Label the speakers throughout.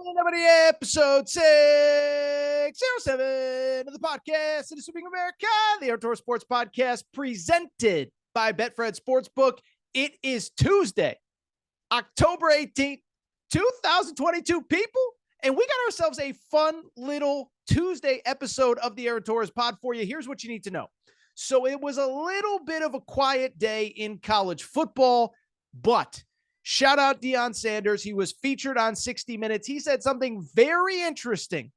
Speaker 1: Everybody, episode 607 of the podcast. It is Sweeping America, the Outdoor Sports Podcast presented by Betfred Sportsbook. It is Tuesday, October 18th, 2022, people. And we got ourselves a fun little Tuesday episode of the Aaron Torres Pod for you. Here's what you need to know. So it was a little bit of a quiet day in college football, but shout out Deion Sanders. He was featured on 60 Minutes. He said something very interesting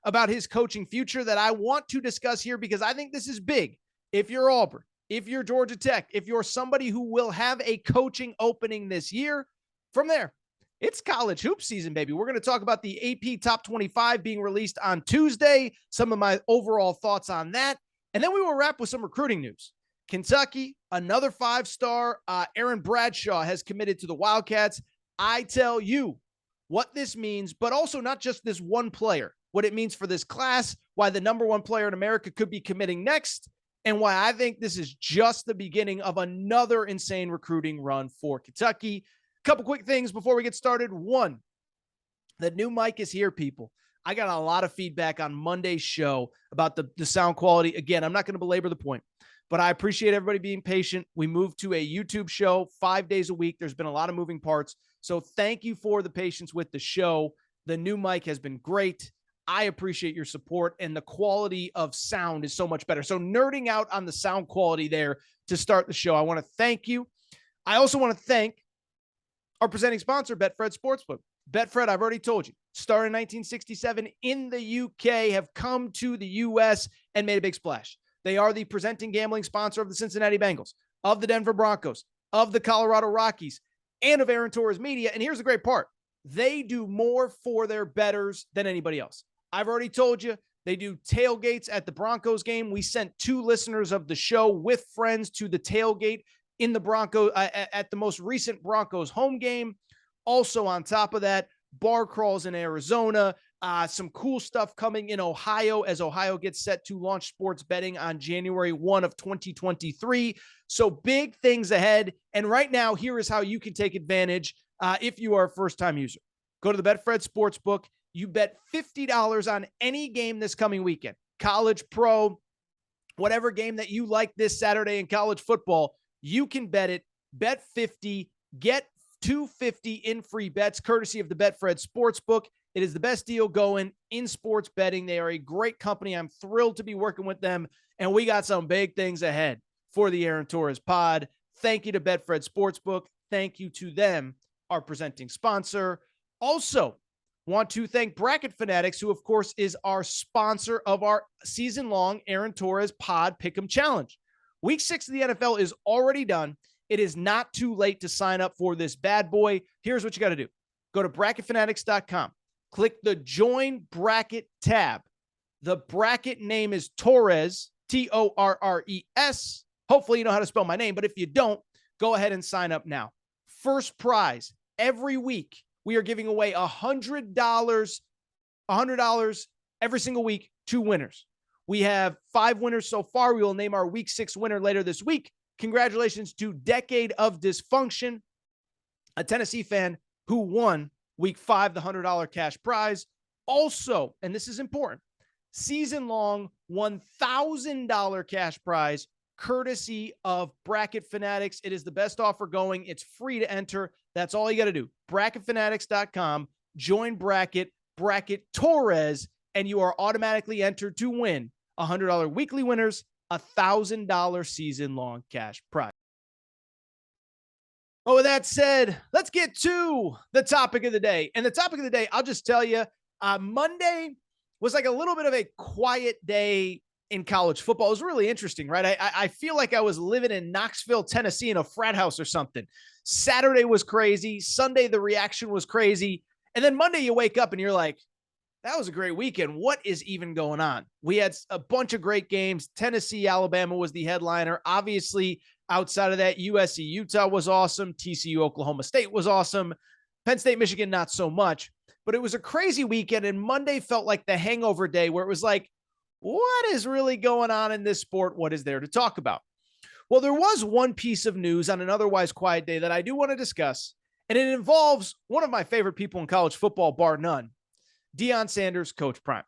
Speaker 1: about his coaching future that I want to discuss here because I think this is big. If you're Auburn, if you're Georgia Tech, if you're somebody who will have a coaching opening this year, from there, it's college hoop season, baby. We're going to talk about the AP Top 25 being released on Tuesday, some of my overall thoughts on that, and then we will wrap with some recruiting news. Kentucky, another five-star, Aaron Bradshaw has committed to the Wildcats. I tell you what this means, but also not just this one player, what it means for this class, why the number one player in America could be committing next, and why I think this is just the beginning of another insane recruiting run for Kentucky. A couple quick things before we get started. One, the new mic is here, people. I got a lot of feedback on Monday's show about the sound quality. Again, I'm not going to belabor the point, but I appreciate everybody being patient. We moved to a YouTube show 5 days a week. There's been a lot of moving parts. So thank you for the patience with the show. The new mic has been great. I appreciate your support, and the quality of sound is so much better. So nerding out on the sound quality there to start the show, I want to thank you. I also want to thank our presenting sponsor, Betfred Sportsbook. Betfred, I've already told you, started in 1967 in the UK, have come to the US and made a big splash. They are the presenting gambling sponsor of the Cincinnati Bengals, of the Denver Broncos, of the Colorado Rockies, and of Aaron Torres Media. And here's the great part. They do more for their bettors than anybody else. I've already told you, they do tailgates at the Broncos game. We sent 2 listeners of the show with friends to the tailgate in the Broncos at the most recent Broncos home game. Also on top of that, bar crawls in Arizona, some cool stuff coming in Ohio as Ohio gets set to launch sports betting on January 1 of 2023. So big things ahead. And right now, here is how you can take advantage if you are a first-time user. Go to the Betfred Sportsbook. You bet $50 on any game this coming weekend. College, pro, whatever game that you like this Saturday in college football, you can bet it. Bet 50, get 250 in free bets, courtesy of the Betfred Sportsbook. It is the best deal going in sports betting. They are a great company. I'm thrilled to be working with them, and we got some big things ahead for the Aaron Torres Pod. Thank you to Betfred Sportsbook. Thank you to them, our presenting sponsor. Also, want to thank Bracket Fanatics, who, of course, is our sponsor of our season-long Aaron Torres Pod Pick'em Challenge. Week 6 of the NFL is already done. It is not too late to sign up for this bad boy. Here's what you got to do. Go to bracketfanatics.com. Click the Join Bracket tab. The bracket name is Torres, Torres. Hopefully you know how to spell my name, but if you don't, go ahead and sign up now. First prize every week. We are giving away $100 every single week to winners. We have 5 winners so far. We will name our week 6 winner later this week. Congratulations to Decade of Dysfunction, a Tennessee fan who won week 5, the $100 cash prize. Also, and this is important, season-long $1,000 cash prize, courtesy of Bracket Fanatics. It is the best offer going. It's free to enter. That's all you got to do. Bracketfanatics.com, join Bracket Torres, and you are automatically entered to win $100 weekly winners, $1,000 season-long cash prize. Well, with that said, let's get to the topic of the day. And the topic of the day, I'll just tell you, Monday was like a little bit of a quiet day in college football. It was really interesting, right? I feel like I was living in Knoxville, Tennessee in a frat house or something. Saturday was crazy. Sunday, the reaction was crazy. And then Monday, you wake up and you're like, that was a great weekend. What is even going on? We had a bunch of great games. Tennessee, Alabama was the headliner. Obviously, outside of that, USC, Utah was awesome. TCU, Oklahoma State was awesome. Penn State, Michigan, not so much. But it was a crazy weekend, and Monday felt like the hangover day where it was like, what is really going on in this sport? What is there to talk about? Well, there was one piece of news on an otherwise quiet day that I do want to discuss, and it involves one of my favorite people in college football, bar none. Deion Sanders, Coach Prime.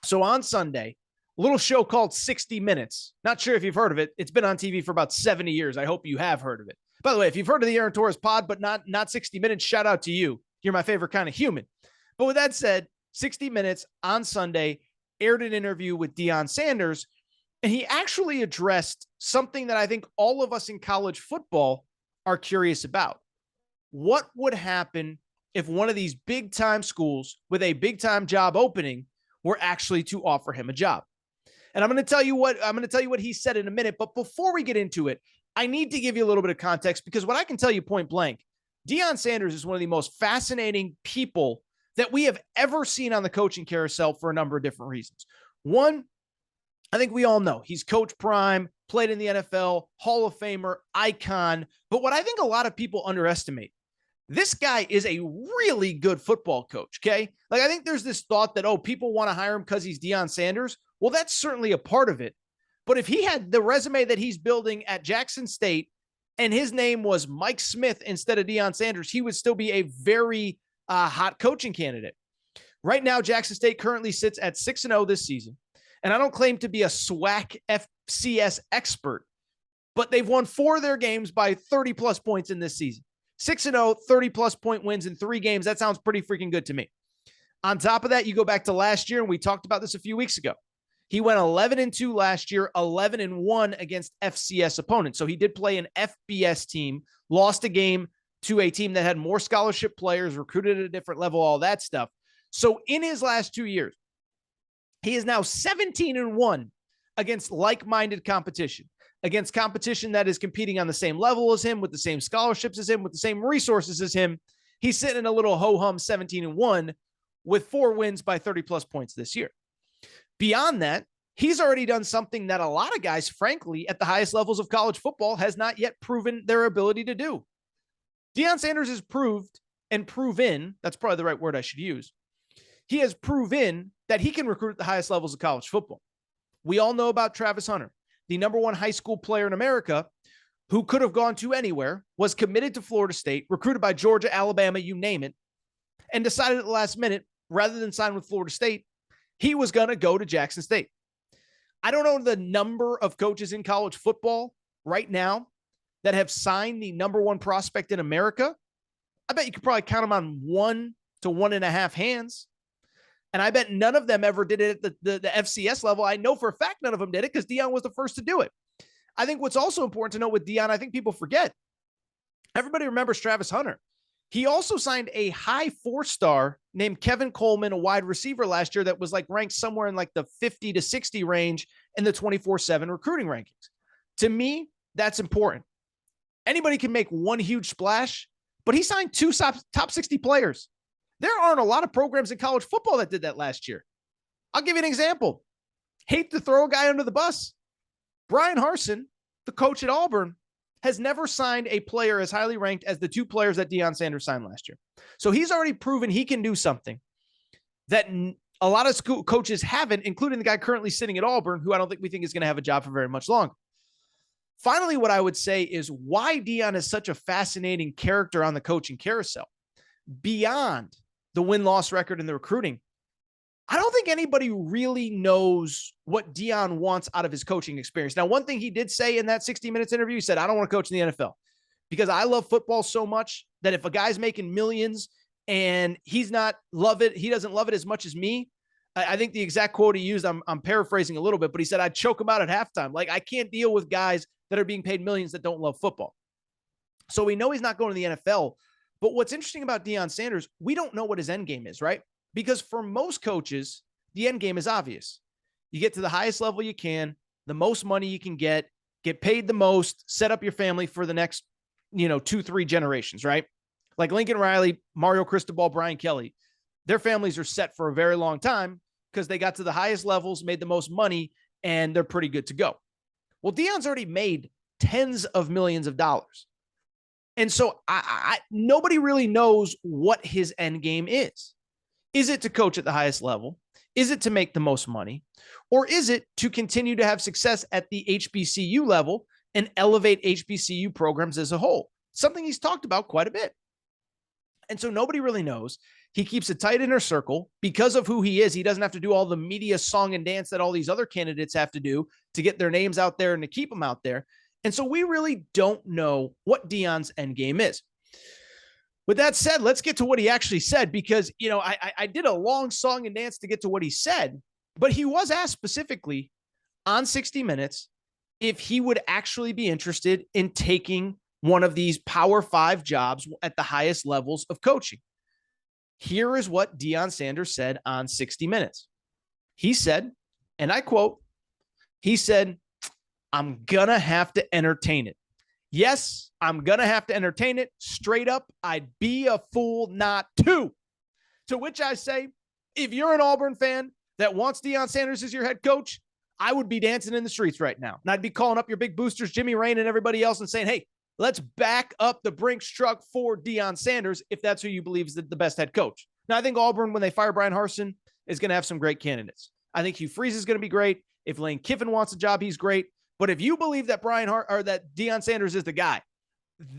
Speaker 1: So on Sunday, a little show called 60 Minutes. Not sure if you've heard of it. It's been on TV for about 70 years. I hope you have heard of it. By the way, if you've heard of the Aaron Torres pod, but not 60 Minutes, shout out to you. You're my favorite kind of human. But with that said, 60 Minutes on Sunday aired an interview with Deion Sanders, and he actually addressed something that I think all of us in college football are curious about. What would happen if one of these big-time schools with a big-time job opening were actually to offer him a job? And I'm going to tell you what he said in a minute. But before we get into it, I need to give you a little bit of context, because what I can tell you point blank, Deion Sanders is one of the most fascinating people that we have ever seen on the coaching carousel for a number of different reasons. One, I think we all know he's Coach Prime, played in the NFL, Hall of Famer, icon. But what I think a lot of people underestimate, this guy is a really good football coach, okay? Like, I think there's this thought that, people want to hire him because he's Deion Sanders. Well, that's certainly a part of it. But if he had the resume that he's building at Jackson State and his name was Mike Smith instead of Deion Sanders, he would still be a very hot coaching candidate. Right now, Jackson State currently sits at 6-0 this season. And I don't claim to be a SWAC FCS expert, but they've won 4 of their games by 30-plus points in this season. 6-0, 30-plus point wins in 3 games. That sounds pretty freaking good to me. On top of that, you go back to last year, and we talked about this a few weeks ago. He went 11-2 last year, 11-1 against FCS opponents. So he did play an FBS team, lost a game to a team that had more scholarship players, recruited at a different level, all that stuff. So in his last 2 years, he is now 17-1 against like-minded competition, against competition that is competing on the same level as him, with the same scholarships as him, with the same resources as him. He's sitting in a little ho-hum 17-1 with 4 wins by 30-plus points this year. Beyond that, he's already done something that a lot of guys, frankly, at the highest levels of college football has not yet proven their ability to do. Deion Sanders has proved and proven, that's probably the right word I should use. He has proven that he can recruit at the highest levels of college football. We all know about Travis Hunter, the number 1 high school player in America who could have gone to anywhere, was committed to Florida State, recruited by Georgia, Alabama, you name it, and decided at the last minute, rather than sign with Florida State, he was going to go to Jackson State. I don't know the number of coaches in college football right now that have signed the number 1 prospect in America. I bet you could probably count them on 1 to 1.5 hands. And I bet none of them ever did it at the FCS level. I know for a fact none of them did it because Deion was the first to do it. I think what's also important to note with Deion, I think people forget, everybody remembers Travis Hunter. He also signed a high 4-star named Kevin Coleman, a wide receiver last year that was like ranked somewhere in like the 50 to 60 range in the 24/7 recruiting rankings. To me, that's important. Anybody can make one huge splash, but he signed 2 top 60 players. There aren't a lot of programs in college football that did that last year. I'll give you an example. Hate to throw a guy under the bus. Brian Harsin, the coach at Auburn, has never signed a player as highly ranked as the 2 players that Deion Sanders signed last year. So he's already proven he can do something that a lot of school coaches haven't, including the guy currently sitting at Auburn, who I don't think we think is going to have a job for very much longer. Finally, what I would say is why Deion is such a fascinating character on the coaching carousel. Beyond the win-loss record and the recruiting, I don't think anybody really knows what Deion wants out of his coaching experience. Now, one thing he did say in that 60 Minutes interview, he said, I don't want to coach in the NFL because I love football so much that if a guy's making millions and he doesn't love it as much as me. I think the exact quote he used, I'm paraphrasing a little bit, but he said, I'd choke him out at halftime. Like, I can't deal with guys that are being paid millions that don't love football. So we know he's not going to the NFL. But what's interesting about Deion Sanders, we don't know what his end game is, right? Because for most coaches, the end game is obvious. You get to the highest level you can, the most money you can get paid the most, set up your family for the next, 2-3 generations, right? Like Lincoln Riley, Mario Cristobal, Brian Kelly, their families are set for a very long time because they got to the highest levels, made the most money, and they're pretty good to go. Well, Deion's already made tens of millions of dollars. And so nobody really knows what his end game is. Is it to coach at the highest level? Is it to make the most money? Or is it to continue to have success at the HBCU level and elevate HBCU programs as a whole? Something he's talked about quite a bit. And so nobody really knows. He keeps a tight inner circle because of who he is. He doesn't have to do all the media song and dance that all these other candidates have to do to get their names out there and to keep them out there. And so we really don't know what Deion's end game is. With that said, let's get to what he actually said, because, I did a long song and dance to get to what he said, but he was asked specifically on 60 Minutes if he would actually be interested in taking one of these Power 5 jobs at the highest levels of coaching. Here is what Deion Sanders said on 60 Minutes. He said, and I quote, he said, "I'm going to have to entertain it. Yes, I'm going to have to entertain it. Straight up, I'd be a fool not to." To which I say, if you're an Auburn fan that wants Deion Sanders as your head coach, I would be dancing in the streets right now. And I'd be calling up your big boosters, Jimmy Rain and everybody else, and saying, hey, let's back up the Brinks truck for Deion Sanders if that's who you believe is the best head coach. Now, I think Auburn, when they fire Brian Harsin, is going to have some great candidates. I think Hugh Freeze is going to be great. If Lane Kiffin wants a job, he's great. But if you believe that that Deion Sanders is the guy,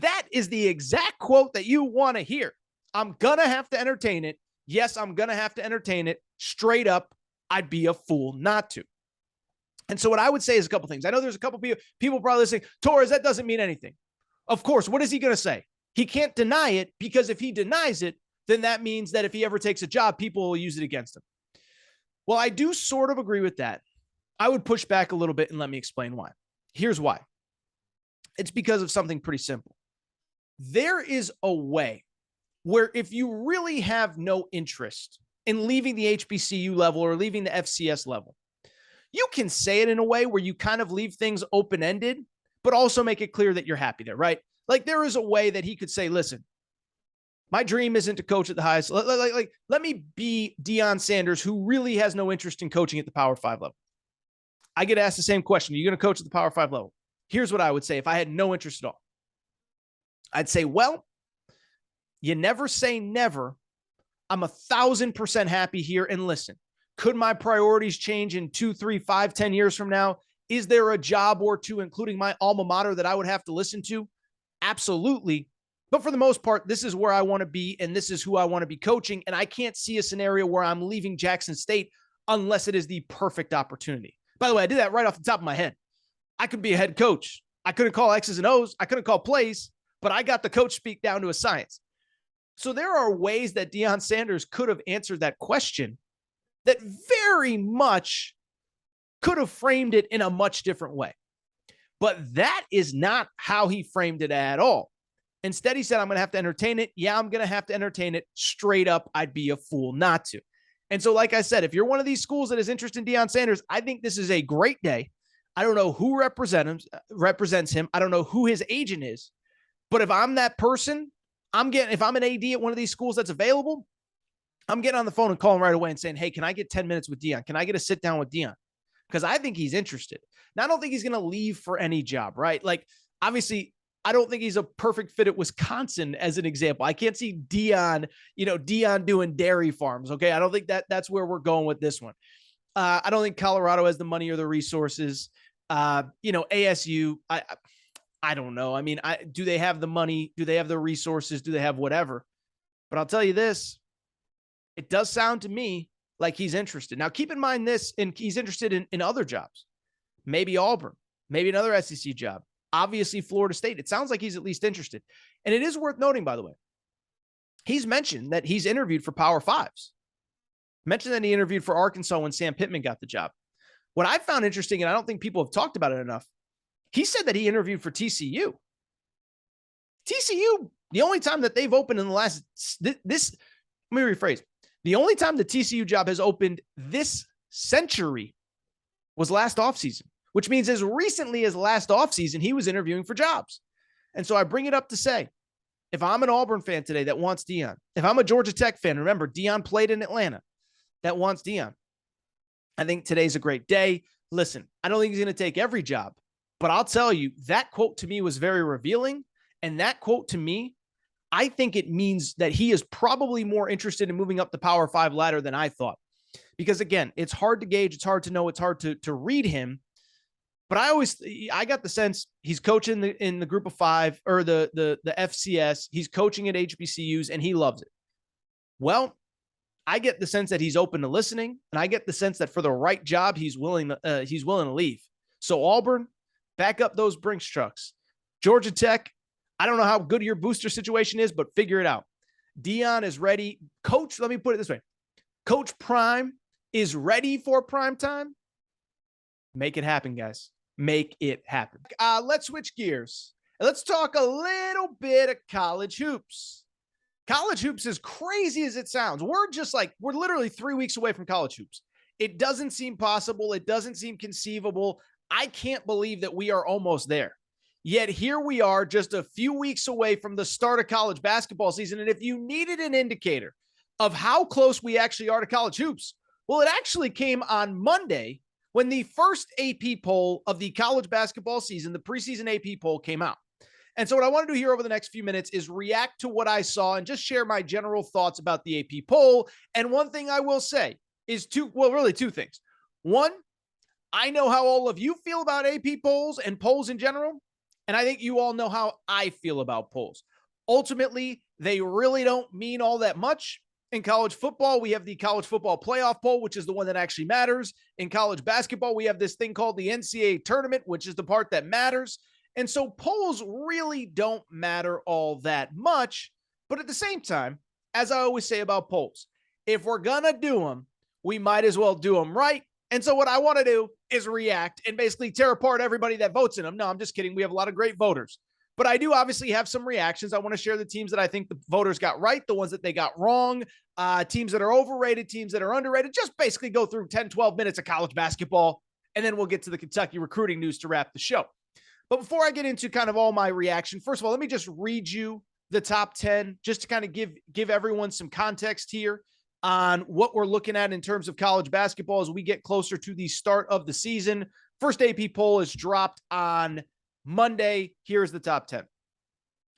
Speaker 1: that is the exact quote that you want to hear. I'm going to have to entertain it. Yes, I'm going to have to entertain it. Straight up, I'd be a fool not to. And so what I would say is a couple things. I know there's a couple people probably listening, Torres, that doesn't mean anything. Of course, what is he going to say? He can't deny it, because if he denies it, then that means that if he ever takes a job, people will use it against him. Well, I do sort of agree with that. I would push back a little bit and let me explain why. Here's why. It's because of something pretty simple. There is a way where if you really have no interest in leaving the HBCU level or leaving the FCS level, you can say it in a way where you kind of leave things open-ended, but also make it clear that you're happy there, right? Like there is a way that he could say, listen, my dream isn't to coach at the highest. Let me be Deion Sanders, who really has no interest in coaching at the Power 5 level. I get asked the same question. Are you going to coach at the Power 5 level? Here's what I would say if I had no interest at all. I'd say, well, you never say never. I'm 1,000% happy here. And listen, could my priorities change in 2, 3, 5, 10 years from now? Is there a job or two, including my alma mater, that I would have to listen to? Absolutely. But for the most part, this is where I want to be, and this is who I want to be coaching. And I can't see a scenario where I'm leaving Jackson State unless it is the perfect opportunity. By the way, I did that right off the top of my head. I could be a head coach. I couldn't call X's and O's. I couldn't call plays, but I got the coach speak down to a science. So there are ways that Deion Sanders could have answered that question that very much could have framed it in a much different way. But that is not how he framed it at all. Instead, he said, I'm going to have to entertain it. Yeah, I'm going to have to entertain it. Straight up, I'd be a fool not to. And so, like I said, if you're one of these schools that is interested in Deion Sanders, I think this is a great day. I don't know who represents him. I don't know who his agent is. But if I'm that person, if I'm an AD at one of these schools that's available, I'm getting on the phone and calling right away and saying, hey, can I get 10 minutes with Deion? Can I get a sit down with Deion? Because I think he's interested. Now, I don't think he's going to leave for any job, right? Like, obviously, I don't think he's a perfect fit at Wisconsin, as an example. I can't see Deion doing dairy farms, okay? I don't think that's where we're going with this one. I don't think Colorado has the money or the resources. ASU, I don't know. I mean, do they have the money? Do they have the resources? Do they have whatever? But I'll tell you this, it does sound to me like he's interested. Now, keep in mind this, and he's interested in other jobs. Maybe Auburn, maybe another SEC job. Obviously, Florida State. It sounds like he's at least interested. And it is worth noting, by the way, he's mentioned that he's interviewed for Power Fives. Mentioned that he interviewed for Arkansas when Sam Pittman got the job. What I found interesting, and I don't think people have talked about it enough, he said that he interviewed for TCU. TCU, the only time that they've opened in the last, let me rephrase. The only time the TCU job has opened this century was last offseason, which means as recently as last offseason, he was interviewing for jobs. And so I bring it up to say, if I'm an Auburn fan today that wants Deion, if I'm a Georgia Tech fan, remember, Deion played in Atlanta, that wants Deion, I think today's a great day. Listen, I don't think he's going to take every job, but I'll tell you, that quote to me was very revealing. And that quote to me, I think it means that he is probably more interested in moving up the Power 5 ladder than I thought. Because again, it's hard to gauge. It's hard to know. It's hard to read him. But I got the sense he's coaching in the group of five or the FCS. He's coaching at HBCUs and he loves it. Well, I get the sense that he's open to listening, and I get the sense that for the right job, he's willing to leave. So Auburn, back up those Brinks trucks. Georgia Tech, I don't know how good your booster situation is, but figure it out. Deion is ready. Coach, let me put it this way. Coach Prime is ready for prime time. Make it happen, guys. Make it happen. Let's switch gears. Let's talk a little bit of college hoops. College hoops, as crazy as it sounds, we're literally 3 weeks away from college hoops. It doesn't seem possible. It doesn't seem conceivable. I can't believe that we are almost there. Yet here we are just a few weeks away from the start of college basketball season. And if you needed an indicator of how close we actually are to college hoops, well, it actually came on Monday when the first AP poll of the college basketball season, the preseason AP poll, came out. And so what I want to do here over the next few minutes is react to what I saw and just share my general thoughts about the AP poll. And one thing I will say is two things. One, I know how all of you feel about AP polls and polls in general. And I think you all know how I feel about polls. Ultimately, they really don't mean all that much. In college football, we have the college football playoff poll, which is the one that actually matters. In college basketball, we have this thing called the NCAA tournament, which is the part that matters. And so polls really don't matter all that much. But at the same time, as I always say about polls, if we're going to do them, we might as well do them right. And so what I want to do is react and basically tear apart everybody that votes in them. No, I'm just kidding. We have a lot of great voters. But I do obviously have some reactions. I want to share the teams that I think the voters got right, the ones that they got wrong, teams that are overrated, teams that are underrated. Just basically go through 10, 12 minutes of college basketball, and then we'll get to the Kentucky recruiting news to wrap the show. But before I get into kind of all my reaction, first of all, let me just read you the top 10 just to kind of give everyone some context here on what we're looking at in terms of college basketball as we get closer to the start of the season. First AP poll is dropped on Monday. Here's the top 10.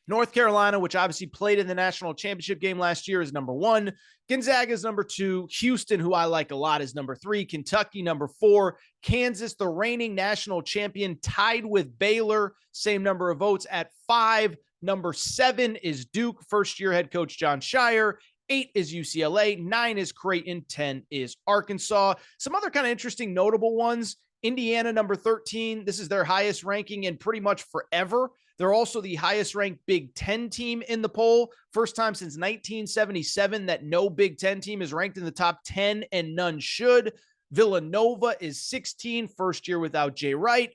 Speaker 1: North Carolina, which obviously played in the national championship game last year, is number 1. Gonzaga is number 2. Houston, who I like a lot, is number 3. Kentucky, number 4. Kansas, the reigning national champion, tied with Baylor, same number of votes at 5. Number 7 is Duke, first-year head coach John Shire. 8 is UCLA. 9 is Creighton. 10 is Arkansas. Some other kind of interesting, notable ones. Indiana, number 13. This is their highest ranking in pretty much forever. They're also the highest ranked Big Ten team in the poll. First time since 1977 that no Big Ten team is ranked in the top 10, and none should. Villanova is 16, first year without Jay Wright.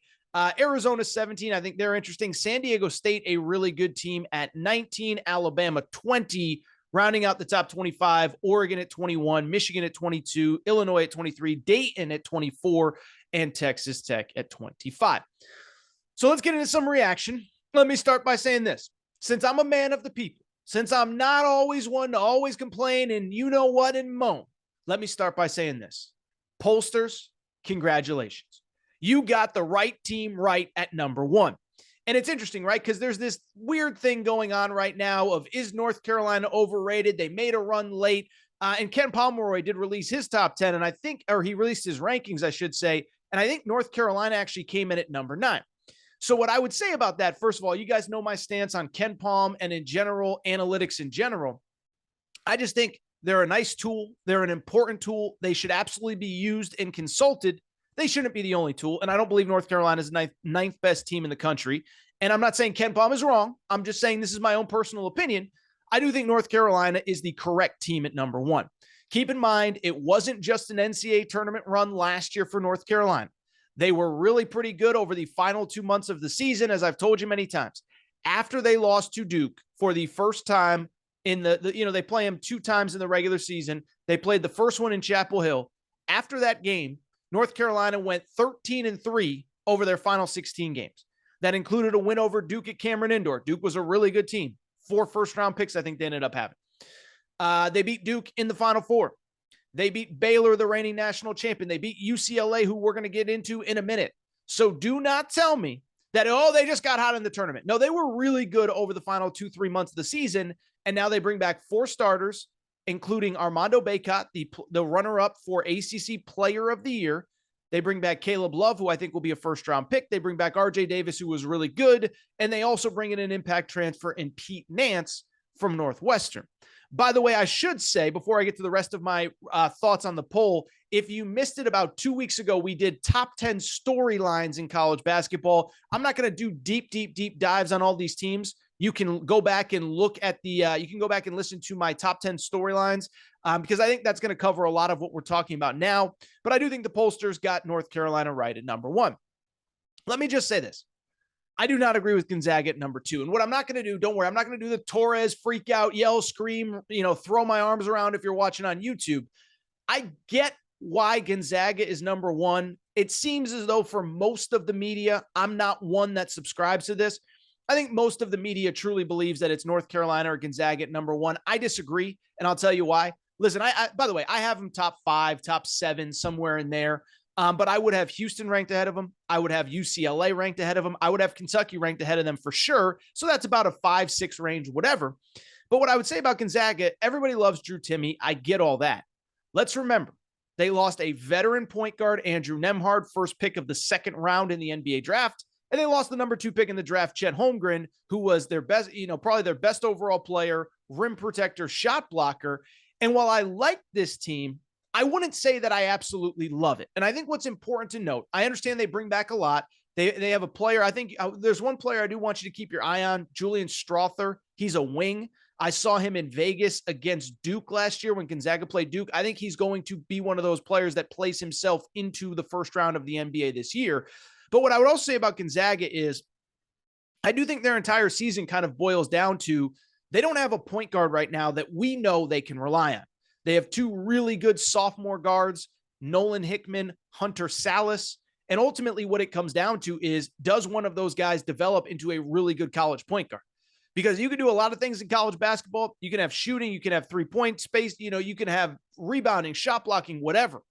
Speaker 1: Arizona 17, I think they're interesting. San Diego State, a really good team at 19. Alabama 20, rounding out the top 25. Oregon at 21, Michigan at 22, Illinois at 23, Dayton at 24, and Texas Tech at 25. So let's get into some reaction. Let me start by saying this. Since I'm a man of the people, since I'm not always one to always complain and you know what and moan, let me start by saying this. Pollsters, congratulations. You got the right team right at number 1. And it's interesting, right? Because there's this weird thing going on right now of, is North Carolina overrated? They made a run late. And Ken Pomeroy did release his top 10, and I think, or he released his rankings, I should say. And I think North Carolina actually came in at number 9. So what I would say about that, first of all, you guys know my stance on Ken Palm and in general, analytics in general. I just think they're a nice tool. They're an important tool. They should absolutely be used and consulted. They shouldn't be the only tool. And I don't believe North Carolina is the ninth best team in the country. And I'm not saying Ken Palm is wrong. I'm just saying this is my own personal opinion. I do think North Carolina is the correct team at number 1. Keep in mind, it wasn't just an NCAA tournament run last year for North Carolina. They were really pretty good over the final 2 months of the season, as I've told you many times. After they lost to Duke for the first time in they play them 2 times in the regular season. They played the first one in Chapel Hill. After that game, North Carolina went 13-3 over their final 16 games. That included a win over Duke at Cameron Indoor. Duke was a really good team. 4 first-round picks, I think they ended up having. They beat Duke in the Final Four. They beat Baylor, the reigning national champion. They beat UCLA, who we're going to get into in a minute. So do not tell me that, they just got hot in the tournament. No, they were really good over the final 2-3 months of the season, and now they bring back 4 starters, including Armando Bacot, the runner-up for ACC Player of the Year. They bring back Caleb Love, who I think will be a first-round pick. They bring back RJ Davis, who was really good. And they also bring in an impact transfer in Pete Nance from Northwestern. By the way, I should say, before I get to the rest of my thoughts on the poll, if you missed it about 2 weeks ago, we did top 10 storylines in college basketball. I'm not going to do deep dives on all these teams. You can go back and look at you can go back and listen to my top 10 storylines because I think that's going to cover a lot of what we're talking about now. But I do think the pollsters got North Carolina right at number 1. Let me just say this. I do not agree with Gonzaga at number 2. And what I'm not going to do, don't worry, I'm not going to do the Torres freak out, yell, scream, throw my arms around if you're watching on YouTube. I get why Gonzaga is number 1. It seems as though for most of the media, I'm not one that subscribes to this. I think most of the media truly believes that it's North Carolina or Gonzaga at number 1. I disagree, and I'll tell you why. Listen, I by the way, I have them top 5, top 7, somewhere in there. But I would have Houston ranked ahead of them. I would have UCLA ranked ahead of them. I would have Kentucky ranked ahead of them for sure. So that's about a 5-6 range, whatever. But what I would say about Gonzaga, everybody loves Drew Timme. I get all that. Let's remember, they lost a veteran point guard, Andrew Nembhard, first pick of the second round in the NBA draft. And they lost the number 2 pick in the draft, Chet Holmgren, who was their best, probably their best overall player, rim protector, shot blocker. And while I like this team, I wouldn't say that I absolutely love it. And I think what's important to note, I understand they bring back a lot. They have a player. I think there's one player I do want you to keep your eye on, Julian Strother. He's a wing. I saw him in Vegas against Duke last year when Gonzaga played Duke. I think he's going to be one of those players that plays himself into the first round of the NBA this year. But what I would also say about Gonzaga is I do think their entire season kind of boils down to they don't have a point guard right now that we know they can rely on. They have 2 really good sophomore guards, Nolan Hickman, Hunter Salas. And ultimately what it comes down to is, does one of those guys develop into a really good college point guard? Because you can do a lot of things in college basketball. You can have shooting, you can have 3-point space, you can have rebounding, shot blocking, whatever.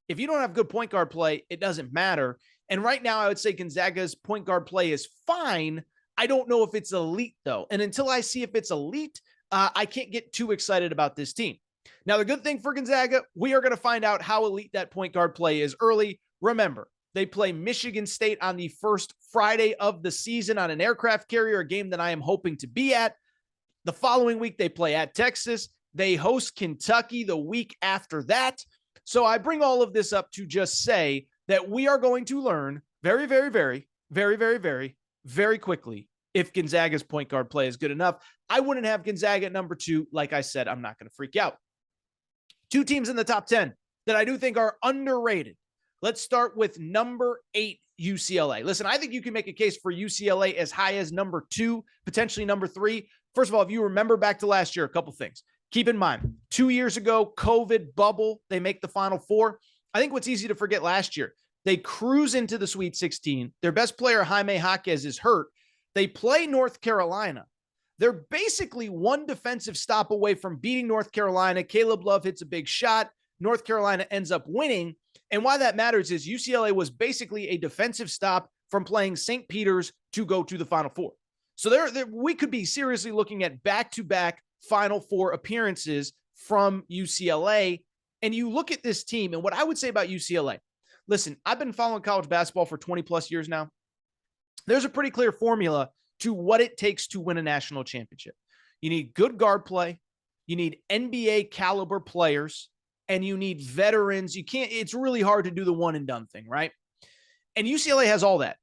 Speaker 1: If you don't have good point guard play, it doesn't matter. And right now I would say Gonzaga's point guard play is fine. I don't know if it's elite though. And until I see if it's elite, I can't get too excited about this team. Now, the good thing for Gonzaga, we are going to find out how elite that point guard play is early. Remember, they play Michigan State on the first Friday of the season on an aircraft carrier, a game that I am hoping to be at. The following week, they play at Texas. They host Kentucky the week after that. So I bring all of this up to just say that we are going to learn very, very, very, very, very, very, very quickly if Gonzaga's point guard play is good enough. I wouldn't have Gonzaga at number 2. Like I said, I'm not going to freak out. 2 teams in the top 10 that I do think are underrated. Let's start with number 8, UCLA. Listen, I think you can make a case for UCLA as high as number 2, potentially number 3. First of all, if you remember back to last year, a couple things. Keep in mind, 2 years ago, COVID bubble, they make the Final Four. I think what's easy to forget last year, they cruise into the Sweet 16. Their best player, Jaime Jaquez, is hurt. They play North Carolina. They're basically one defensive stop away from beating North Carolina. Caleb Love hits a big shot. North Carolina ends up winning. And why that matters is UCLA was basically a defensive stop from playing St. Peter's to go to the Final Four. So we could be seriously looking at back-to-back Final Four appearances from UCLA. And you look at this team, and what I would say about UCLA, listen, I've been following college basketball for 20 plus years now. There's a pretty clear formula to what it takes to win a national championship. You need good guard play. You need NBA caliber players, and you need veterans. It's really hard to do the one and done thing, right? And UCLA has all that.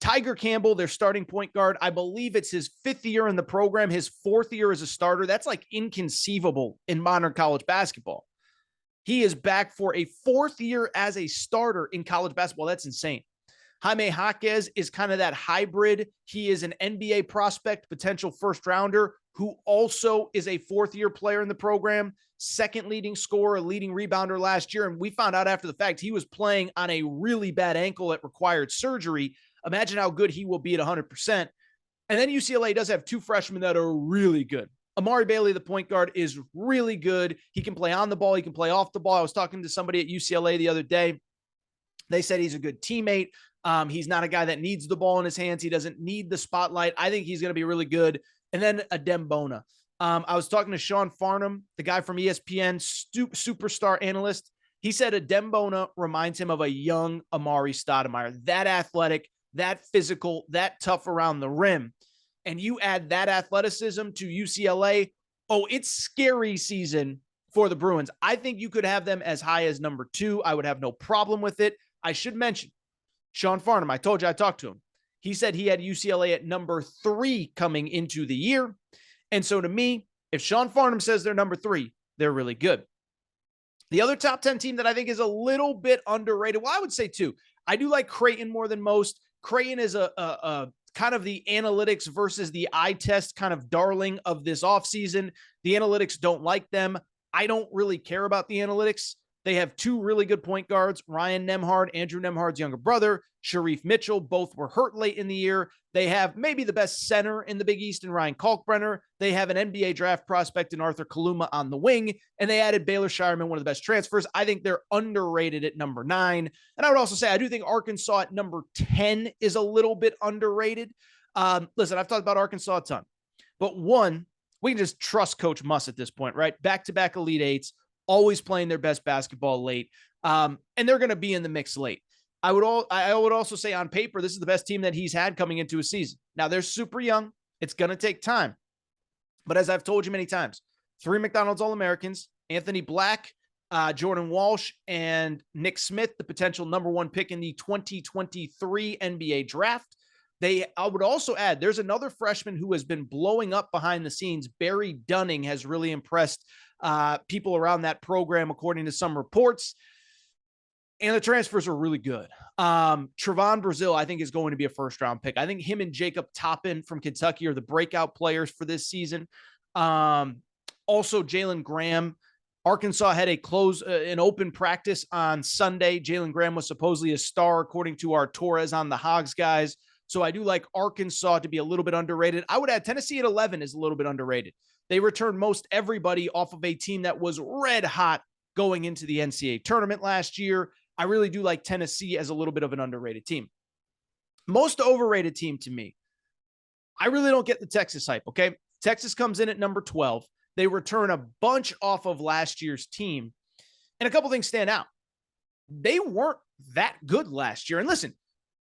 Speaker 1: Tiger Campbell, their starting point guard, I believe it's his 5th year in the program, his 4th year as a starter. That's like inconceivable in modern college basketball. He is back for a 4th year as a starter in college basketball. That's insane. Jaime Jaquez is kind of that hybrid. He is an NBA prospect, potential first rounder, who also is a 4th-year player in the program, 2nd leading scorer, leading rebounder last year. And we found out after the fact he was playing on a really bad ankle that required surgery. Imagine how good he will be at 100%. And then UCLA does have 2 freshmen that are really good. Amari Bailey, the point guard, is really good. He can play on the ball. He can play off the ball. I was talking to somebody at UCLA the other day. They said he's a good teammate. He's not a guy that needs the ball in his hands. He doesn't need the spotlight. I think he's going to be really good. And then Adem Bona. I was talking to Sean Farnham, the guy from ESPN, superstar analyst. He said Adembona reminds him of a young Amari Stoudemire, that athletic, that physical, that tough around the rim. And you add that athleticism to UCLA, oh, it's scary season for the Bruins. I think you could have them as high as number 2. I would have no problem with it. I should mention Sean Farnham. I told you I talked to him. He said he had UCLA at number 3 coming into the year. And so to me, if Sean Farnham says they're number 3, they're really good. The other top 10 team that I think is a little bit underrated, well, I would say 2. I do like Creighton more than most. Creighton is a kind of the analytics versus the eye test kind of darling of this offseason. The analytics don't like them. I don't really care about the analytics. They have 2 really good point guards, Ryan Nembhard, Andrew Nembhard's younger brother, Sharif Mitchell. Both were hurt late in the year. They have maybe the best center in the Big East in Ryan Kalkbrenner. They have an NBA draft prospect in Arthur Kaluma on the wing, and they added Baylor Shireman, one of the best transfers. I think they're underrated at number 9. And I would also say I do think Arkansas at number 10 is a little bit underrated. Listen, I've talked about Arkansas a ton, but one, we can just trust Coach Muss at this point, right? Back-to-back Elite Eights, always playing their best basketball late, and they're going to be in the mix late. I would also say on paper, this is the best team that he's had coming into a season. Now, they're super young. It's going to take time. But as I've told you many times, 3 McDonald's All-Americans, Anthony Black, Jordan Walsh, and Nick Smith, the potential number 1 pick in the 2023 NBA draft. I would also add, there's another freshman who has been blowing up behind the scenes. Barry Dunning has really impressed people around that program, according to some reports. And the transfers are really good. Trevon Brazile, I think, is going to be a first-round pick. I think him and Jacob Toppin from Kentucky are the breakout players for this season. Also, Jalen Graham. Arkansas had an open practice on Sunday. Jalen Graham was supposedly a star, according to our Torres on the Hogs guys. So I do like Arkansas to be a little bit underrated. I would add Tennessee at 11 is a little bit underrated. They returned most everybody off of a team that was red hot going into the NCAA tournament last year. I really do like Tennessee as a little bit of an underrated team. Most overrated team to me, I really don't get the Texas hype, okay? Texas comes in at number 12. They return a bunch off of last year's team. And a couple things stand out. They weren't that good last year. And listen,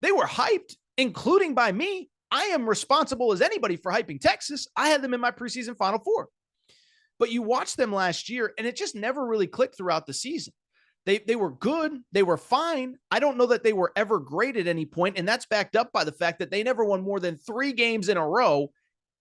Speaker 1: they were hyped, including by me. I am responsible as anybody for hyping Texas. I had them in my preseason Final Four. But you watched them last year, and it just never really clicked throughout the season. They were good. They were fine. I don't know that they were ever great at any point, and that's backed up by the fact that they never won more than 3 games in a row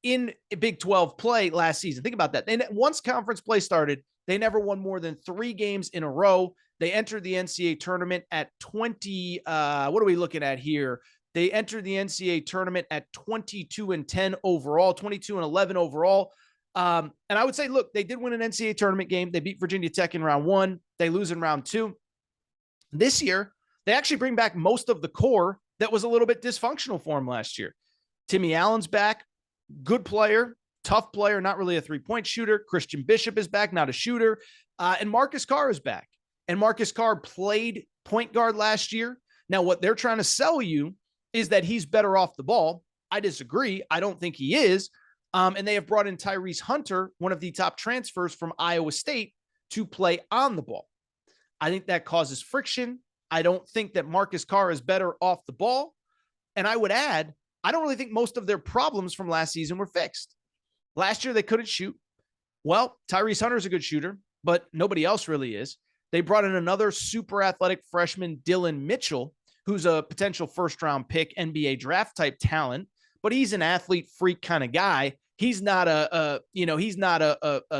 Speaker 1: in Big 12 play last season. Think about that. Once conference play started, they never won more than 3 games in a row. They entered the NCAA tournament at 20. What are we looking at here? They entered the NCAA tournament at 22-10 overall, 22-11 overall. And I would say, look, they did win an NCAA tournament game. They beat Virginia Tech in round 1. They lose in round 2. This year, they actually bring back most of the core that was a little bit dysfunctional for them last year. Timmy Allen's back, good player, tough player, not really a three-point shooter. Christian Bishop is back, not a shooter. And Marcus Carr is back. And Marcus Carr played point guard last year. Now, what they're trying to sell you is that he's better off the ball. I disagree. I don't think he is. And they have brought in Tyrese Hunter, one of the top transfers from Iowa State, to play on the ball. I think that causes friction. I don't think that Marcus Carr is better off the ball. And I would add, I don't really think most of their problems from last season were fixed. Last year, they couldn't shoot. Well, Tyrese Hunter is a good shooter, but nobody else really is. They brought in another super athletic freshman, Dylan Mitchell, who's a potential first-round pick, NBA draft type talent, but he's an athlete freak kind of guy. He's not a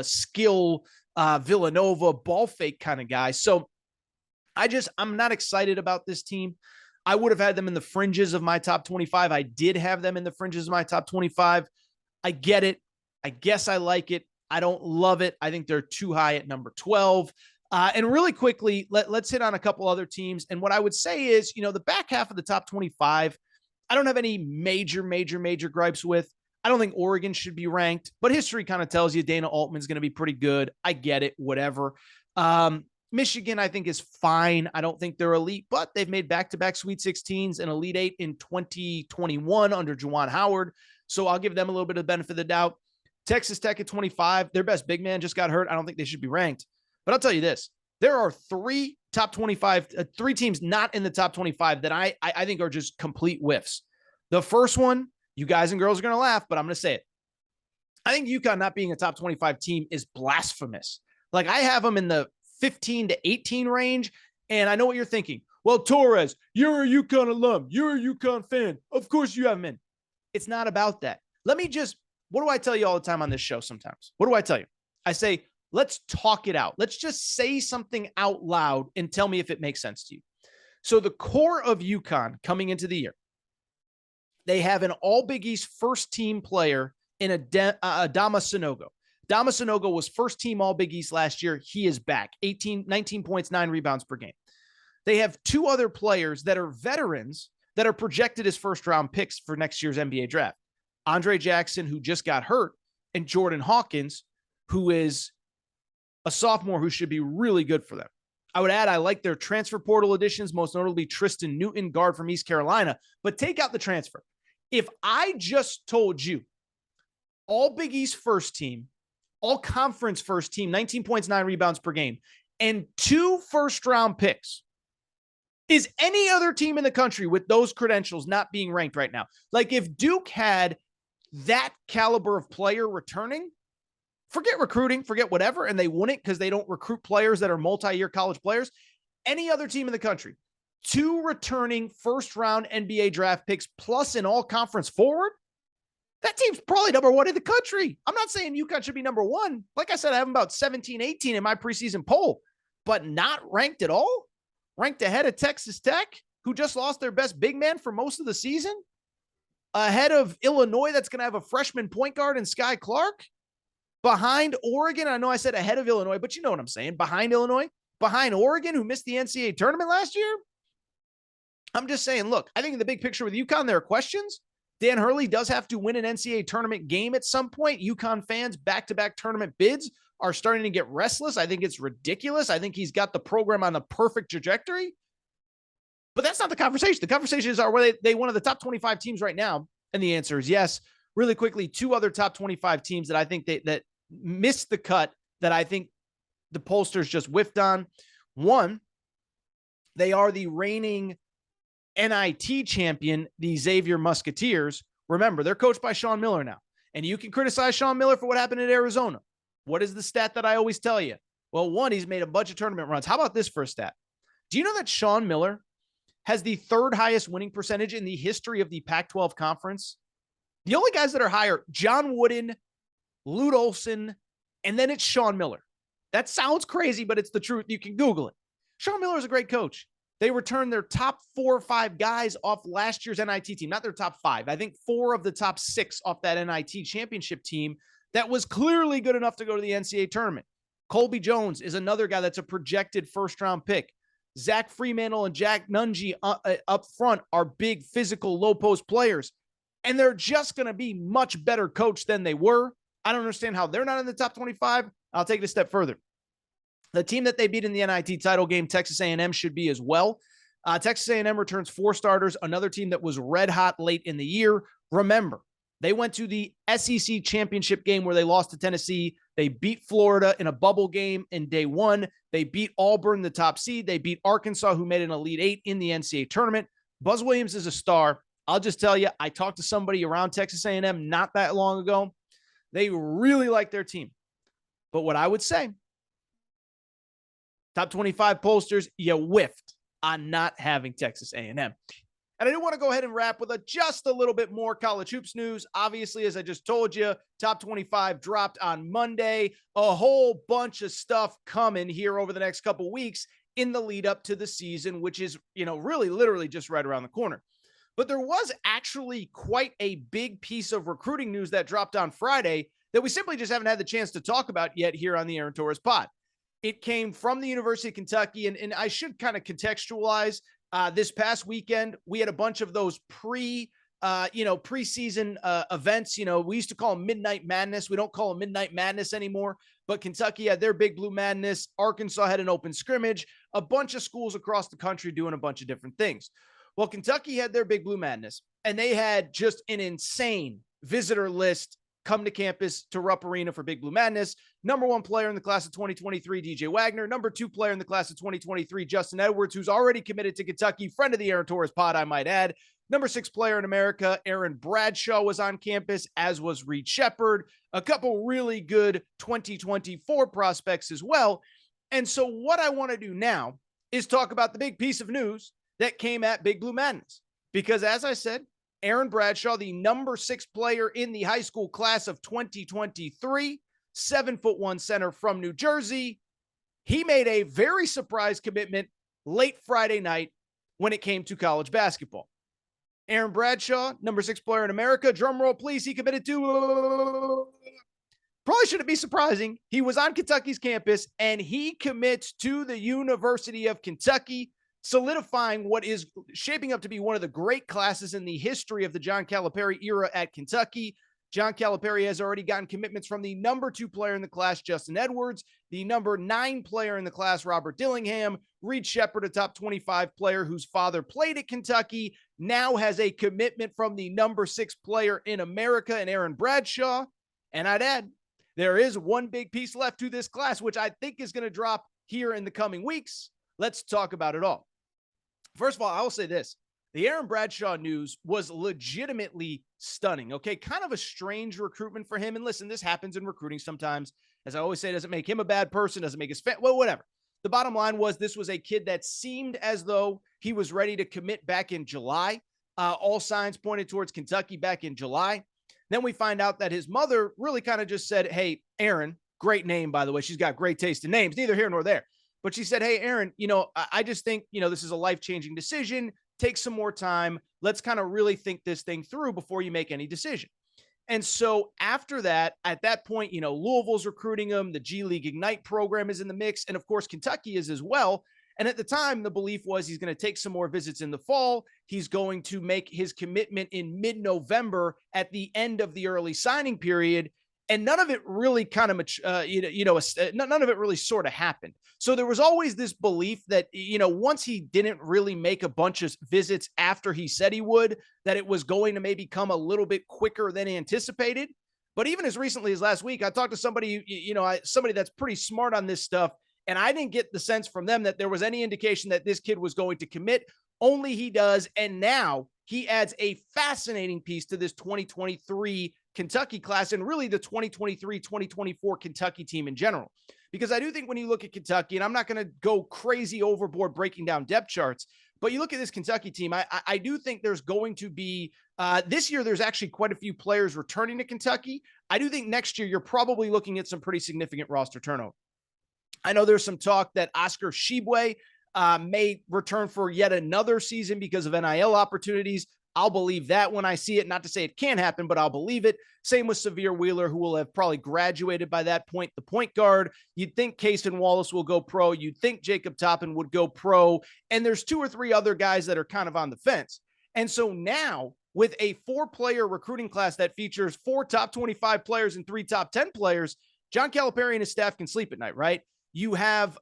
Speaker 1: skill Villanova ball fake kind of guy. So I'm not excited about this team. I would have had them in the fringes of my top 25. I did have them in the fringes of my top 25. I get it. I guess I like it. I don't love it. I think they're too high at number 12. And really quickly, let's hit on a couple other teams. And what I would say is, the back half of the top 25, I don't have any major gripes with. I don't think Oregon should be ranked, but history kind of tells you Dana Altman's going to be pretty good. I get it, whatever. Michigan, I think, is fine. I don't think they're elite, but they've made back-to-back Sweet 16s and Elite 8 in 2021 under Juwan Howard. So I'll give them a little bit of the benefit of the doubt. Texas Tech at 25, their best big man just got hurt. I don't think they should be ranked. But I'll tell you this. There are three top 25, three teams not in the top 25 that I think are just complete whiffs. The first one, you guys and girls are going to laugh, but I'm going to say it. I think UConn not being a top 25 team is blasphemous. Like, I have them in the 15 to 18 range, and I know what you're thinking. Well, Torres, you're a UConn alum. You're a UConn fan. Of course you have them in. It's not about that. What do I tell you all the time on this show sometimes? What do I tell you? I say, let's talk it out. Let's just say something out loud and tell me if it makes sense to you. So the core of UConn coming into the year, they have an all Big East first team player in Adama Sanogo. Adama Sanogo was first team all Big East last year. He is back. 19 points, 9 rebounds per game. They have two other players that are veterans that are projected as first round picks for next year's NBA draft. Andre Jackson, who just got hurt, and Jordan Hawkins, who is a sophomore who should be really good for them. I would add, I like their transfer portal additions, most notably Tristan Newton, guard from East Carolina, but take out the transfer. If I just told you all Big East first team, all conference first team, 19 points, 9 rebounds per game, and 2 first-round picks, is any other team in the country with those credentials not being ranked right now? Like, if Duke had that caliber of player returning, forget recruiting, forget whatever, and they wouldn't because they don't recruit players that are multi-year college players. Any other team in the country, 2 returning first-round NBA draft picks plus an all-conference forward, that team's probably number 1 in the country. I'm not saying UConn should be number 1. Like I said, I have them about 17, 18 in my preseason poll, but not ranked at all? Ranked ahead of Texas Tech, who just lost their best big man for most of the season? Ahead of Illinois, that's going to have a freshman point guard in Sky Clark? Behind Oregon, I know I said ahead of Illinois, but you know what I'm saying. Behind Illinois, behind Oregon, who missed the NCAA tournament last year. I'm just saying, look, I think in the big picture with UConn, there are questions. Dan Hurley does have to win an NCAA tournament game at some point. UConn fans, back-to-back tournament bids are starting to get restless. I think it's ridiculous. I think he's got the program on the perfect trajectory. But that's not the conversation. The conversations are where they one of the top 25 teams right now. And the answer is yes. Really quickly, 2 other top 25 teams that I think that missed the cut that I think the pollsters just whiffed on. One, they are the reigning NIT champion, the Xavier Musketeers. Remember, they're coached by Sean Miller now. And you can criticize Sean Miller for what happened at Arizona. What is the stat that I always tell you? Well, one, he's made a bunch of tournament runs. How about this for a stat? Do you know that Sean Miller has the 3rd highest winning percentage in the history of the Pac-12 conference? The only guys that are higher, John Wooden, Lute Olson, and then it's Sean Miller. That sounds crazy, but it's the truth. You can Google it. Sean Miller is a great coach. They returned their top 4 or 5 guys off last year's NIT team, not their top 5. I think 4 of the top 6 off that NIT championship team that was clearly good enough to go to the NCAA tournament. Colby Jones is another guy that's a projected first-round pick. Zach Fremantle and Jack Nungy up front are big, physical, low-post players, and they're just going to be much better coached than they were. I don't understand how they're not in the top 25. I'll take it a step further. The team that they beat in the NIT title game, Texas A&M, should be as well. Texas A&M returns 4 starters, another team that was red hot late in the year. Remember, they went to the SEC championship game where they lost to Tennessee. They beat Florida in a bubble game in day 1. They beat Auburn, the top seed. They beat Arkansas, who made an Elite 8 in the NCAA tournament. Buzz Williams is a star. I'll just tell you, I talked to somebody around Texas A&M not that long ago. They really like their team. But what I would say, top 25 pollsters, you whiffed on not having Texas A&M. And I do want to go ahead and wrap with just a little bit more college hoops news. Obviously, as I just told you, top 25 dropped on Monday. A whole bunch of stuff coming here over the next couple weeks in the lead up to the season, which is, really literally just right around the corner. But there was actually quite a big piece of recruiting news that dropped on Friday that we simply just haven't had the chance to talk about yet here on the Aaron Torres pod. It came from the University of Kentucky, and I should kind of contextualize. This past weekend, we had a bunch of those preseason events. We used to call them Midnight Madness. We don't call them Midnight Madness anymore, but Kentucky had their Big Blue Madness. Arkansas had an open scrimmage, a bunch of schools across the country doing a bunch of different things. Well, Kentucky had their Big Blue Madness, and they had just an insane visitor list come to campus to Rupp Arena for Big Blue Madness. Number 1 player in the class of 2023, DJ Wagner. Number 2 player in the class of 2023, Justin Edwards, who's already committed to Kentucky. Friend of the Aaron Torres pod, I might add. Number 6 player in America, Aaron Bradshaw, was on campus, as was Reed Shepherd. A couple really good 2024 prospects as well. And so what I want to do now is talk about the big piece of news that came at Big Blue Madness. Because as I said, Aaron Bradshaw, the number 6 player in the high school class of 2023, 7'1" center from New Jersey, he made a very surprise commitment late Friday night when it came to college basketball. Aaron Bradshaw, number 6 player in America, drum roll please, he committed to, probably shouldn't be surprising, he was on Kentucky's campus, and he commits to the University of Kentucky, solidifying what is shaping up to be one of the great classes in the history of the John Calipari era at Kentucky. John Calipari has already gotten commitments from the number 2 player in the class, Justin Edwards, the number 9 player in the class, Robert Dillingham, Reed Shepherd, a top 25 player whose father played at Kentucky, now has a commitment from the number 6 player in America, and Aaron Bradshaw. And I'd add, there is one big piece left to this class, which I think is going to drop here in the coming weeks. Let's talk about it all. First of all, I will say this. The Aaron Bradshaw news was legitimately stunning, okay? Kind of a strange recruitment for him. And listen, this happens in recruiting sometimes. As I always say, doesn't make him a bad person, doesn't make his fan, well, whatever. The bottom line was this was a kid that seemed as though he was ready to commit back in July. All signs pointed towards Kentucky back in July. Then we find out that his mother really kind of just said, hey, Aaron, great name, by the way. She's got great taste in names, neither here nor there. But she said, hey, Aaron, I just think, this is a life-changing decision. Take some more time. Let's kind of really think this thing through before you make any decision. And so after that, at that point, Louisville's recruiting him. The G League Ignite program is in the mix. And of course, Kentucky is as well. And at the time, the belief was he's going to take some more visits in the fall. He's going to make his commitment in mid-November at the end of the early signing period. And none of it really kind of, none of it really sort of happened. So there was always this belief that, once he didn't really make a bunch of visits after he said he would, that it was going to maybe come a little bit quicker than anticipated. But even as recently as last week, I talked to somebody, somebody that's pretty smart on this stuff, and I didn't get the sense from them that there was any indication that this kid was going to commit. Only he does. And now he adds a fascinating piece to this 2023 Kentucky class and really the 2023-2024 Kentucky team in general. Because I do think when you look at Kentucky, and I'm not going to go crazy overboard breaking down depth charts, but you look at this Kentucky team, I do think there's going to be, this year, there's actually quite a few players returning to Kentucky. I do think next year, you're probably looking at some pretty significant roster turnover. I know there's some talk that Oscar Tshiebwe may return for yet another season because of NIL opportunities. I'll believe that when I see it. Not to say it can't happen, but I'll believe it. Same with Severe Wheeler, who will have probably graduated by that point, the point guard. You'd think Kason Wallace will go pro. You'd think Jacob Toppin would go pro. And there's 2 or 3 other guys that are kind of on the fence. And so now, with a 4-player recruiting class that features 4 top 25 players and 3 top 10 players, John Calipari and his staff can sleep at night, right? You have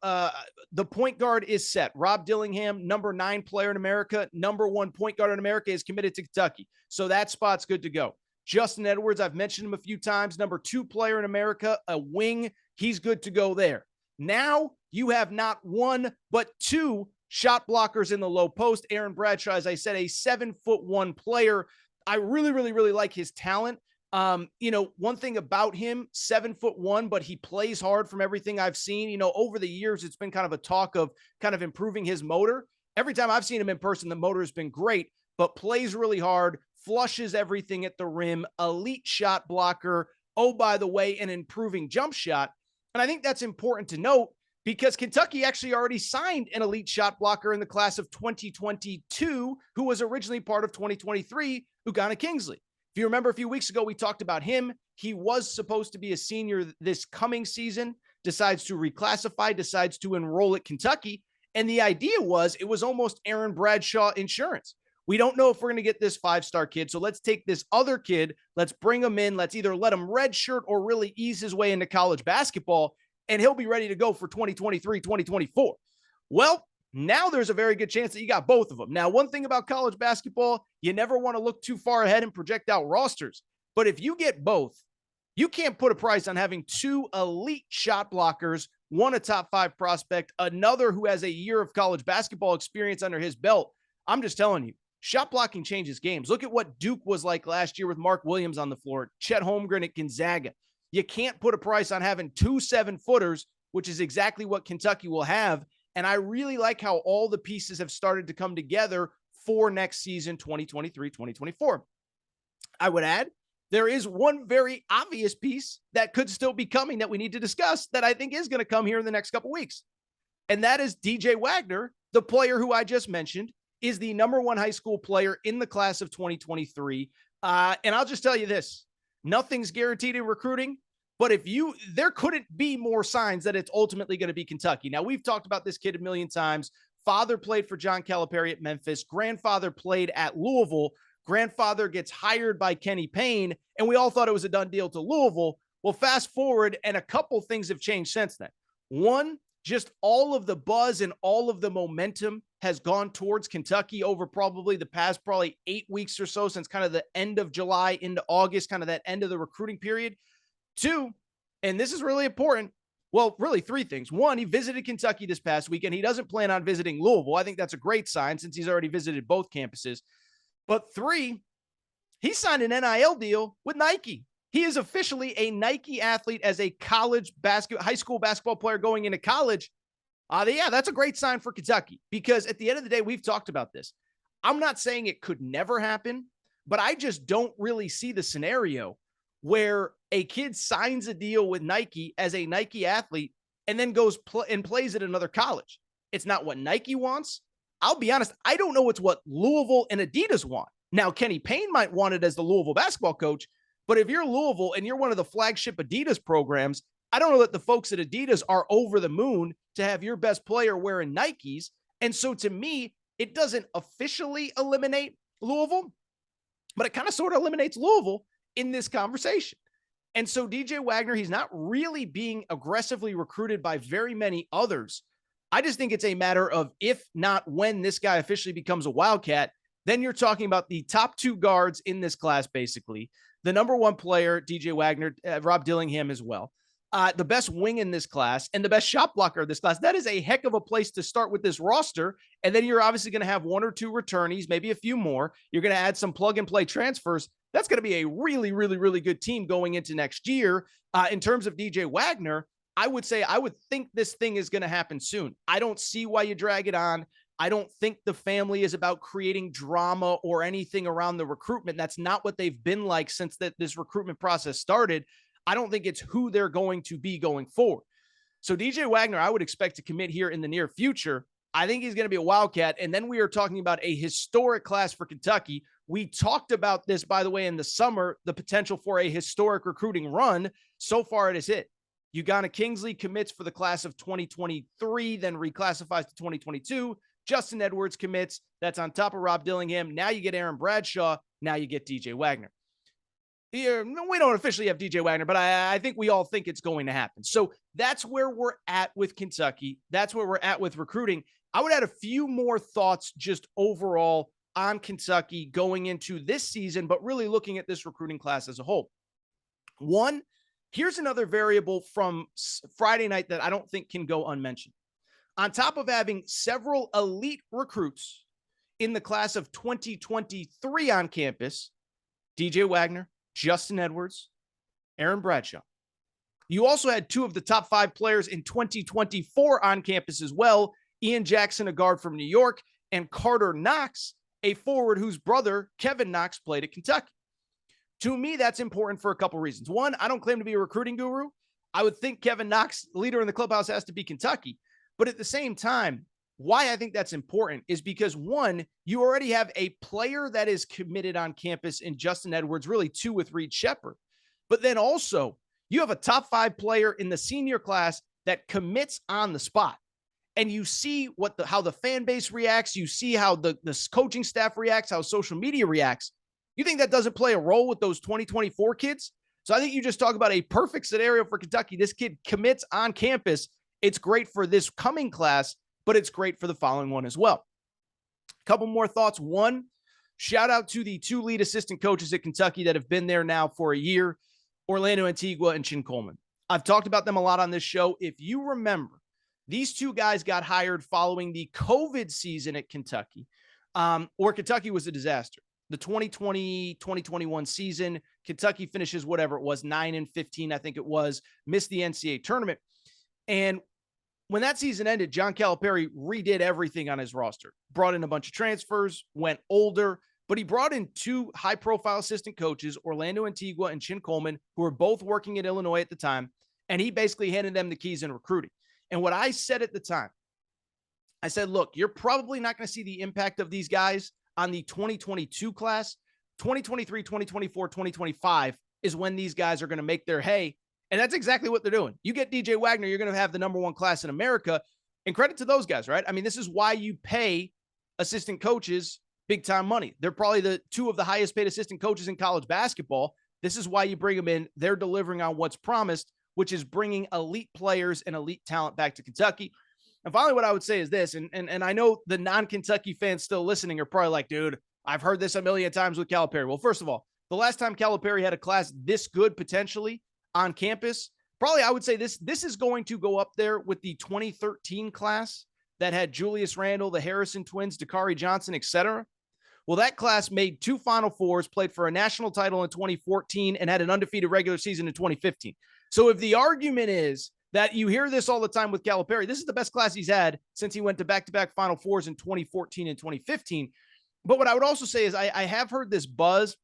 Speaker 1: the point guard is set. Rob Dillingham, number 9 player in America, number 1 point guard in America, is committed to Kentucky. So that spot's good to go. Justin Edwards, I've mentioned him a few times, number 2 player in America, a wing. He's good to go there. Now you have not 1, but 2 shot blockers in the low post. Aaron Bradshaw, as I said, a 7'1" player. I really, really, really like his talent. One thing about him, 7'1", but he plays hard from everything I've seen. Over the years, it's been kind of a talk of kind of improving his motor. Every time I've seen him in person, the motor has been great, but plays really hard, flushes everything at the rim, elite shot blocker. Oh, by the way, an improving jump shot. And I think that's important to note because Kentucky actually already signed an elite shot blocker in the class of 2022, who was originally part of 2023, Ugonna Kingsley. If you remember a few weeks ago, we talked about him. He was supposed to be a senior this coming season, decides to reclassify, decides to enroll at Kentucky. And the idea was it was almost Aaron Bradshaw insurance. We don't know if we're going to get this 5-star kid. So let's take this other kid. Let's bring him in. Let's either let him redshirt or really ease his way into college basketball. And he'll be ready to go for 2023, 2024. Well, now there's a very good chance that you got both of them. Now, one thing about college basketball, you never want to look too far ahead and project out rosters. But if you get both, You can't put a price on having two elite shot blockers, one a top 5 prospect, another who has a year of college basketball experience under his belt. I'm just telling you, shot blocking changes games. Look at what Duke was like last year with Mark Williams on the floor, Chet Holmgren at Gonzaga. You can't put a price on having two 7-footers, which is exactly what Kentucky will have. And I really like how all the pieces have started to come together for next season, 2023-2024. I would add, there is one very obvious piece that could still be coming that we need to discuss that I think is going to come here in the next couple weeks. And that is DJ Wagner, the player who I just mentioned, is the #1 high school player in the class of 2023. And I'll just tell you this, nothing's guaranteed in recruiting, but there couldn't be more signs that it's ultimately going to be Kentucky. Now, we've talked about this kid a million times. Father played for John Calipari at Memphis. Grandfather played at Louisville. Grandfather gets hired by Kenny Payne, and we all thought it was a done deal to Louisville. Well, fast forward, and a couple things have changed since then. One, just all of the buzz and all of the momentum has gone towards Kentucky over probably the past 8 weeks or so, since kind of the end of July into August, kind of that end of the recruiting period. Two, and this is really important, well, really 3 things. One, he visited Kentucky this past weekend. He doesn't plan on visiting Louisville. I think that's a great sign since he's already visited both campuses. But 3, he signed an NIL deal with Nike. He is officially a Nike athlete as a high school basketball player going into college. Yeah, that's a great sign for Kentucky, because at the end of the day, we've talked about this. I'm not saying it could never happen, but I just don't really see the scenario where a kid signs a deal with Nike as a Nike athlete and then goes and plays at another college. It's not what Nike wants. I'll be honest, I don't know it's what Louisville and Adidas want. Now, Kenny Payne might want it as the Louisville basketball coach, but if you're Louisville and you're one of the flagship Adidas programs, I don't know that the folks at Adidas are over the moon to have your best player wearing Nikes. And so to me, it doesn't officially eliminate Louisville, but it kind of sort of eliminates Louisville in this conversation. And so DJ Wagner, he's not really being aggressively recruited by very many others. I just think it's a matter of if not when this guy officially becomes a Wildcat, then you're talking about the top 2 guards in this class, basically. The #1 player, DJ Wagner, Rob Dillingham as well. The best wing in this class and the best shot blocker of this class. That is a heck of a place to start with this roster. And then you're obviously going to have 1 or 2 returnees, maybe a few more. You're going to add some plug and play transfers. That's going to be a really, really, really good team going into next year. In terms of DJ Wagner, I would think this thing is going to happen soon. I don't see why you drag it on. I don't think the family is about creating drama or anything around the recruitment. That's not what they've been like since this recruitment process started. I don't think it's who they're going to be going forward. So DJ Wagner, I would expect to commit here in the near future. I think he's going to be a Wildcat. And then we are talking about a historic class for Kentucky. We talked about this, by the way, in the summer, the potential for a historic recruiting run. So far, it is hit. Ugonna Kingsley commits for the class of 2023, then reclassifies to 2022. Justin Edwards commits. That's on top of Rob Dillingham. Now you get Aaron Bradshaw. Now you get DJ Wagner. Here, we don't officially have DJ Wagner, but I think we all think it's going to happen. So that's where we're at with Kentucky. That's where we're at with recruiting. I would add a few more thoughts just overall on Kentucky going into this season, but really looking at this recruiting class as a whole. One, here's another variable from Friday night that I don't think can go unmentioned. On top of having several elite recruits in the class of 2023 on campus, DJ Wagner, Justin Edwards, Aaron Bradshaw. You also had 2 of the top 5 players in 2024 on campus as well. Ian Jackson, a guard from New York, and Carter Knox, a forward whose brother, Kevin Knox, played at Kentucky. To me, that's important for a couple reasons. One, I don't claim to be a recruiting guru. I would think Kevin Knox, leader in the clubhouse, has to be Kentucky. But at the same time, why I think that's important is because, one, you already have a player that is committed on campus in Justin Edwards, really 2 with Reed Sheppard. But then also, you have a top 5 player in the senior class that commits on the spot. And you see how the fan base reacts. You see how the coaching staff reacts, how social media reacts. You think that doesn't play a role with those 2024 kids? So I think you just talk about a perfect scenario for Kentucky. This kid commits on campus. It's great for this coming class, but it's great for the following one as well. A couple more thoughts. One, shout out to the 2 lead assistant coaches at Kentucky that have been there now for a year. Orlando Antigua and Chin Coleman. I've talked about them a lot on this show. If you remember, these two guys got hired following the COVID season at Kentucky, or Kentucky was a disaster. The 2020-2021 season, Kentucky finishes whatever it was, 9-15, I think it was, missed the NCAA tournament. And when that season ended, John Calipari redid everything on his roster, brought in a bunch of transfers, went older, but he brought in two high-profile assistant coaches, Orlando Antigua and Chin Coleman, who were both working at Illinois at the time, and he basically handed them the keys in recruiting. And what I said at the time, I said, look, you're probably not going to see the impact of these guys on the 2022 class. 2023, 2024, 2025 is when these guys are going to make their hay. And that's exactly what they're doing. You get DJ Wagner, you're going to have the number one class in America. And credit to those guys, right? I mean, this is why you pay assistant coaches big time money. They're probably the two of the highest paid assistant coaches in college basketball. This is why you bring them in. They're delivering on what's promised, which is bringing elite players and elite talent back to Kentucky. And finally, what I would say is this, and I know the non-Kentucky fans still listening are probably like, dude, I've heard this a million times with Calipari. Well, first of all, the last time Calipari had a class this good potentially on campus, probably I would say this is going to go up there with the 2013 class that had Julius Randle, the Harrison twins, Dakari Johnson, etc. Well, that class made two Final Fours, played for a national title in 2014, and had an undefeated regular season in 2015. So if the argument is that you hear this all the time with Calipari, this is the best class he's had since he went to back-to-back Final Fours in 2014 and 2015. But what I would also say is I have heard this buzz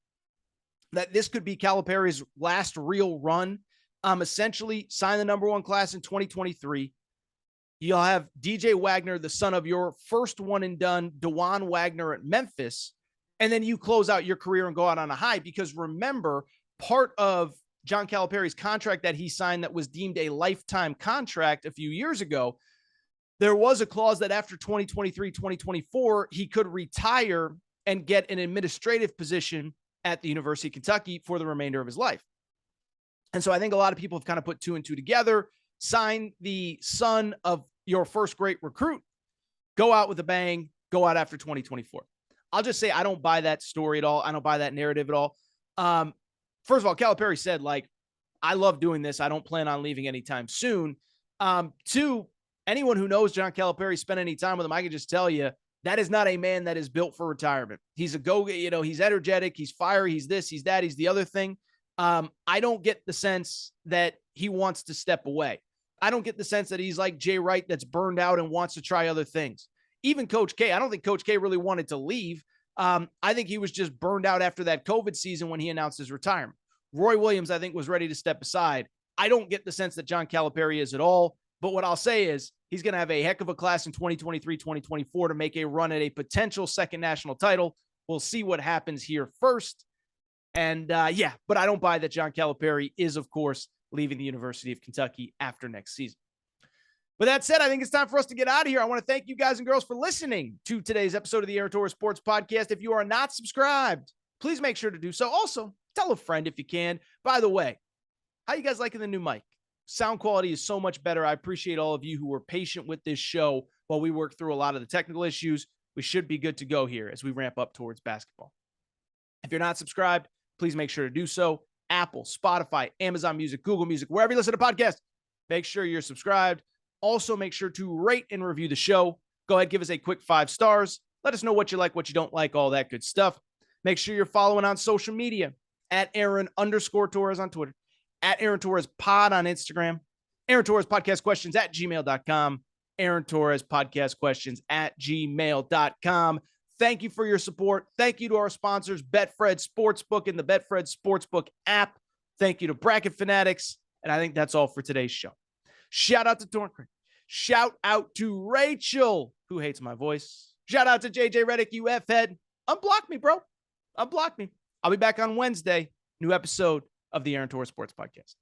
Speaker 1: that this could be Calipari's last real run. Essentially, sign the number one class in 2023. You'll have DJ Wagner, the son of your first one and done, DeJuan Wagner at Memphis, and then you close out your career and go out on a high. Because remember, part of John Calipari's contract that he signed that was deemed a lifetime contract a few years ago, there was a clause that after 2023, 2024, he could retire and get an administrative position at the University of Kentucky for the remainder of his life. And so I think a lot of people have kind of put two and two together, sign the son of your first great recruit, go out with a bang, go out after 2024. I'll just say I don't buy that story at all. I don't buy that narrative at all. First of all, Calipari said, like, I love doing this. I don't plan on leaving anytime soon. Two, anyone who knows John Calipari, spent any time with him, I can just tell you that is not a man that is built for retirement. He's he's energetic, he's fiery, he's this, he's that, he's the other thing. I don't get the sense that he wants to step away. I don't get the sense that he's like Jay Wright that's burned out and wants to try other things. Even Coach K, I don't think Coach K really wanted to leave. I think he was just burned out after that COVID season when he announced his retirement. Roy Williams, I think, was ready to step aside. I don't get the sense that John Calipari is at all. But what I'll say is he's going to have a heck of a class in 2023, 2024 to make a run at a potential second national title. We'll see what happens here first. And but I don't buy that John Calipari is, of course, leaving the University of Kentucky after next season. With that said, I think it's time for us to get out of here. I want to thank you guys and girls for listening to today's episode of the Aaron Torres Sports Podcast. If you are not subscribed, please make sure to do so. Also, tell a friend if you can. By the way, how you guys liking the new mic? Sound quality is so much better. I appreciate all of you who were patient with this show while we work through a lot of the technical issues. We should be good to go here as we ramp up towards basketball. If you're not subscribed, please make sure to do so. Apple, Spotify, Amazon Music, Google Music, wherever you listen to podcasts, make sure you're subscribed. Also, make sure to rate and review the show. Go ahead, give us a quick 5 stars. Let us know what you like, what you don't like, all that good stuff. Make sure you're following on social media at Aaron_Torres on Twitter, at Aaron Torres Pod on Instagram, Aaron Torres Podcast Questions at gmail.com, Aaron Torres Podcast Questions at gmail.com. Thank you for your support. Thank you to our sponsors, Betfred Sportsbook and the Betfred Sportsbook app. Thank you to Bracket Fanatics. And I think that's all for today's show. Shout out to Tornkren. Shout out to Rachel, who hates my voice. Shout out to JJ Redick, you F-head. Unblock me, bro. Unblock me. I'll be back on Wednesday. New episode of the Aaron Torres Sports Podcast.